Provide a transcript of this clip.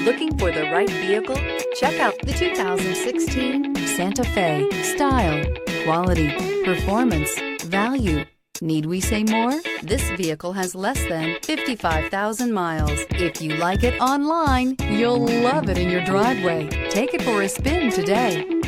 Looking for the right vehicle? Check out the 2016 Santa Fe. Style, quality, performance, value. Need we say more? This vehicle has less than 55,000 miles. If you like it online, you'll love it in your driveway. Take it for a spin today.